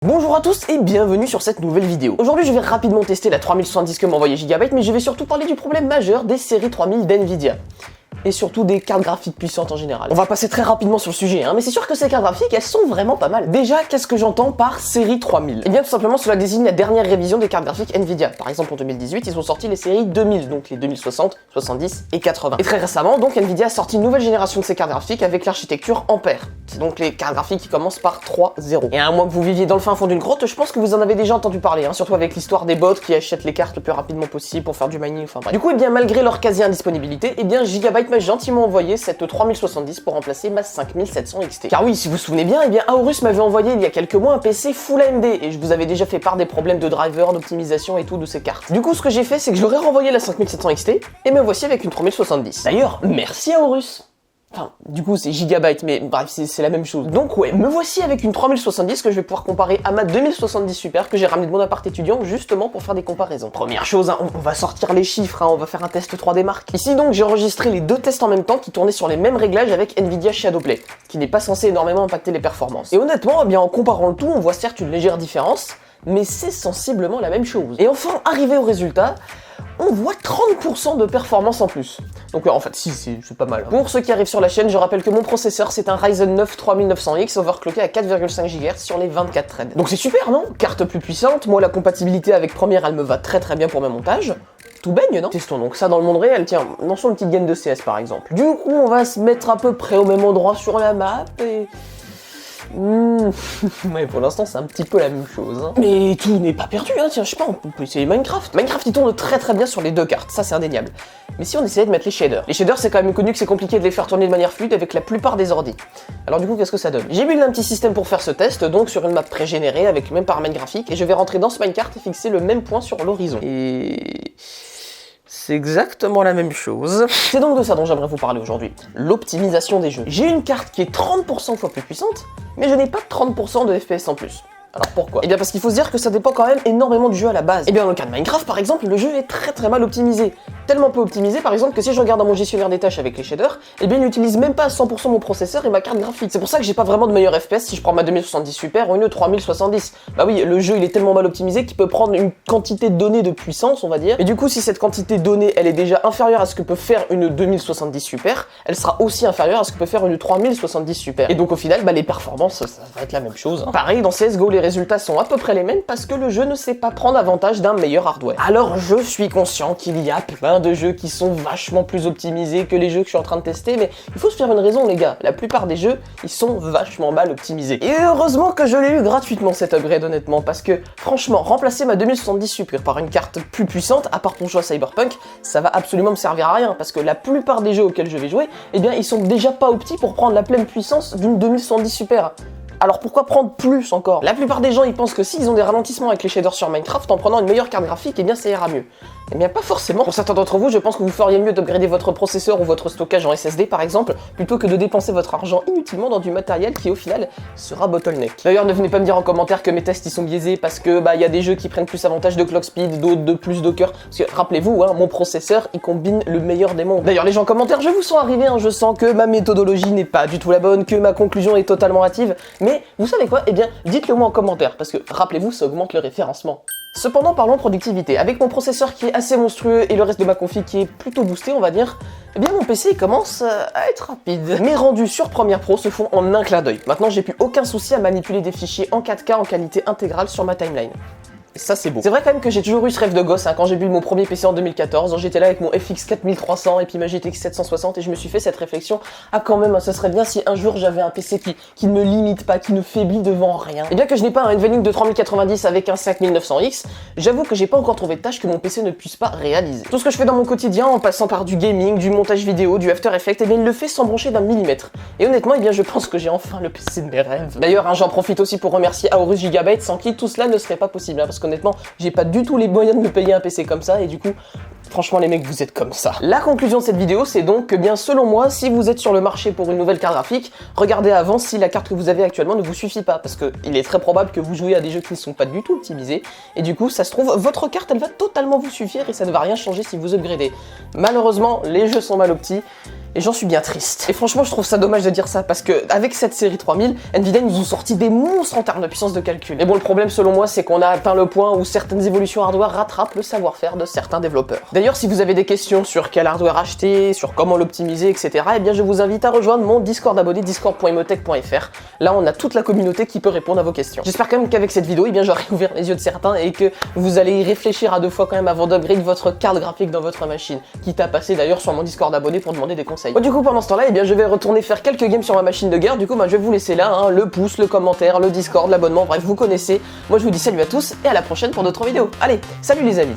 Bonjour à tous et bienvenue sur cette nouvelle vidéo. Aujourd'hui je vais rapidement tester la 3070 que m'a envoyé Gigabyte, mais je vais surtout parler du problème majeur des séries 3000 d'NVIDIA. Et surtout des cartes graphiques puissantes en général. On va passer très rapidement sur le sujet, mais c'est sûr que ces cartes graphiques, elles sont vraiment pas mal. Déjà, qu'est-ce que j'entends par série 3000 ? Eh bien tout simplement cela désigne la dernière révision des cartes graphiques Nvidia. Par exemple en 2018, ils ont sorti les séries 2000, donc les 2060, 70 et 80. Et très récemment, donc Nvidia a sorti une nouvelle génération de ces cartes graphiques avec l'architecture Ampère. C'est donc les cartes graphiques qui commencent par 3.0. Et à moins que vous viviez dans le fin fond d'une grotte, je pense que vous en avez déjà entendu parler, surtout avec l'histoire des bots qui achètent les cartes le plus rapidement possible pour faire du mining, enfin bref. Du coup, malgré leur quasi-indisponibilité, Gigabyte m'a gentiment envoyé cette 3070 pour remplacer ma 5700 XT. Car oui, si vous vous souvenez bien, Aorus m'avait envoyé il y a quelques mois un PC Full AMD, et je vous avais déjà fait part des problèmes de driver, d'optimisation et tout de ces cartes. Du coup, ce que j'ai fait, c'est que je leur ai renvoyé la 5700 XT, et me voici avec une 3070. D'ailleurs, merci Aorus. Enfin, du coup, c'est Gigabyte, mais bref, c'est la même chose. Donc ouais, me voici avec une 3070 que je vais pouvoir comparer à ma 2070 Super que j'ai ramené de mon appart étudiant justement pour faire des comparaisons. Première chose, on va sortir les chiffres, on va faire un test 3D Mark. Ici donc, j'ai enregistré les deux tests en même temps qui tournaient sur les mêmes réglages avec Nvidia Shadowplay, qui n'est pas censé énormément impacter les performances. Et honnêtement, en comparant le tout, on voit certes une légère différence, mais c'est sensiblement la même chose. Et enfin, arrivé au résultat, on voit 30% de performance en plus. Donc en fait, si, c'est pas mal. Pour ceux qui arrivent sur la chaîne, je rappelle que mon processeur, c'est un Ryzen 9 3900X overclocké à 4,5 GHz sur les 24 threads. Donc c'est super, non ? Carte plus puissante, moi la compatibilité avec Premiere, elle me va très bien pour mes montages. Tout baigne, non ? Testons donc ça dans le monde réel, tiens, lançons une petite gaine de CS par exemple. Du coup, on va se mettre à peu près au même endroit sur la map et... ouais, pour l'instant c'est un petit peu la même chose. Mais tout n'est pas perdu, tiens, je sais pas, on peut essayer Minecraft. Minecraft il tourne très bien sur les deux cartes, ça c'est indéniable. Mais si on essayait de mettre les shaders. Les shaders c'est quand même connu que c'est compliqué de les faire tourner de manière fluide avec la plupart des ordis. Alors du coup qu'est-ce que ça donne ? J'ai build un petit système pour faire ce test, donc sur une map pré-générée avec le même paramètre graphique, et je vais rentrer dans ce Minecraft et fixer le même point sur l'horizon. Et... c'est exactement la même chose. C'est donc de ça dont j'aimerais vous parler aujourd'hui. L'optimisation des jeux. J'ai une carte qui est 30% fois plus puissante, mais je n'ai pas 30% de FPS en plus. Alors pourquoi ? Eh bien parce qu'il faut se dire que ça dépend quand même énormément du jeu à la base. Et bien dans le cas de Minecraft par exemple, le jeu est très mal optimisé. Tellement peu optimisé par exemple que si je regarde dans mon gestionnaire des tâches avec les shaders, il n'utilise même pas à 100% mon processeur et ma carte graphique. C'est pour ça que j'ai pas vraiment de meilleur FPS si je prends ma 2070 Super ou une 3070. Bah oui, le jeu il est tellement mal optimisé qu'il peut prendre une quantité de données de puissance, on va dire. Et du coup si cette quantité de données elle est déjà inférieure à ce que peut faire une 2070 Super, elle sera aussi inférieure à ce que peut faire une 3070 Super. Et donc au final, les performances, ça va être la même chose. Pareil, dans CSGO, les résultats sont à peu près les mêmes parce que le jeu ne sait pas prendre avantage d'un meilleur hardware. Alors je suis conscient qu'il y a plein de jeux qui sont vachement plus optimisés que les jeux que je suis en train de tester, mais il faut se faire une raison les gars, la plupart des jeux, ils sont vachement mal optimisés. Et heureusement que je l'ai eu gratuitement cet upgrade honnêtement, parce que franchement, remplacer ma 2070 Super par une carte plus puissante, à part pour jouer à Cyberpunk, ça va absolument me servir à rien, parce que la plupart des jeux auxquels je vais jouer, ils sont déjà pas optis pour prendre la pleine puissance d'une 2070 Super. Alors pourquoi prendre plus encore ? La plupart des gens ils pensent que s'ils ont des ralentissements avec les shaders sur Minecraft en prenant une meilleure carte graphique, ça ira mieux. Eh bien pas forcément. Pour certains d'entre vous, je pense que vous feriez mieux d'upgrader votre processeur ou votre stockage en SSD par exemple, plutôt que de dépenser votre argent inutilement dans du matériel qui au final sera bottleneck. D'ailleurs ne venez pas me dire en commentaire que mes tests ils sont biaisés parce que y a des jeux qui prennent plus avantage de clock speed, d'autres de plus Docker. Parce que rappelez-vous, mon processeur il combine le meilleur des mondes. D'ailleurs les gens en commentaire, je vous sens arriver, je sens que ma méthodologie n'est pas du tout la bonne, que ma conclusion est totalement hâtive, mais vous savez quoi ? Dites-le moi en commentaire, parce que rappelez-vous, ça augmente le référencement. Cependant, parlons productivité. Avec mon processeur qui est assez monstrueux et le reste de ma config qui est plutôt boosté, on va dire, mon PC commence à être rapide. Mes rendus sur Premiere Pro se font en un clin d'œil. Maintenant, j'ai plus aucun souci à manipuler des fichiers en 4K en qualité intégrale sur ma timeline. Et ça c'est beau. C'est vrai quand même que j'ai toujours eu ce rêve de gosse, quand j'ai bu mon premier PC en 2014, j'étais là avec mon FX 4300 et puis ma GTX 760 et je me suis fait cette réflexion, quand même, ce serait bien si un jour j'avais un PC qui ne me limite pas, qui ne faiblit devant rien. Et bien que je n'ai pas un NVLink de 3090 avec un 5900X, j'avoue que j'ai pas encore trouvé de tâche que mon PC ne puisse pas réaliser. Tout ce que je fais dans mon quotidien, en passant par du gaming, du montage vidéo, du After Effects, il le fait sans broncher d'un millimètre. Et honnêtement, je pense que j'ai enfin le PC de mes rêves. D'ailleurs, j'en profite aussi pour remercier Aorus Gigabyte, sans qui tout cela ne serait pas possible, parce qu'honnêtement, j'ai pas du tout les moyens de me payer un PC comme ça, et du coup, Franchement les mecs, vous êtes comme ça. La conclusion de cette vidéo, c'est donc que bien selon moi, si vous êtes sur le marché pour une nouvelle carte graphique, regardez avant si la carte que vous avez actuellement ne vous suffit pas, parce que il est très probable que vous jouez à des jeux qui ne sont pas du tout optimisés, et du coup ça se trouve, votre carte elle va totalement vous suffire et ça ne va rien changer si vous upgradez. Malheureusement, les jeux sont mal optis, et j'en suis bien triste. Et franchement, je trouve ça dommage de dire ça, parce que avec cette série 3000, Nvidia nous ont sorti des monstres en termes de puissance de calcul. Et bon, le problème selon moi, c'est qu'on a atteint le point où certaines évolutions hardware rattrapent le savoir-faire de certains développeurs. D'ailleurs, si vous avez des questions sur quel hardware acheter, sur comment l'optimiser, etc., eh bien je vous invite à rejoindre mon Discord abonné, discord.emotech.fr. Là, on a toute la communauté qui peut répondre à vos questions. J'espère quand même qu'avec cette vidéo, eh bien j'aurai ouvert les yeux de certains et que vous allez y réfléchir à 2 fois quand même avant d'upgrade votre carte graphique dans votre machine. Quitte à passer d'ailleurs sur mon Discord abonné pour demander des conseils. Bon, du coup, pendant ce temps-là, eh bien, je vais retourner faire quelques games sur ma machine de guerre. Du coup, je vais vous laisser là, hein, le pouce, le commentaire, le Discord, l'abonnement, bref, vous connaissez. Moi, je vous dis salut à tous et à la prochaine pour d'autres vidéos. Allez, salut les amis!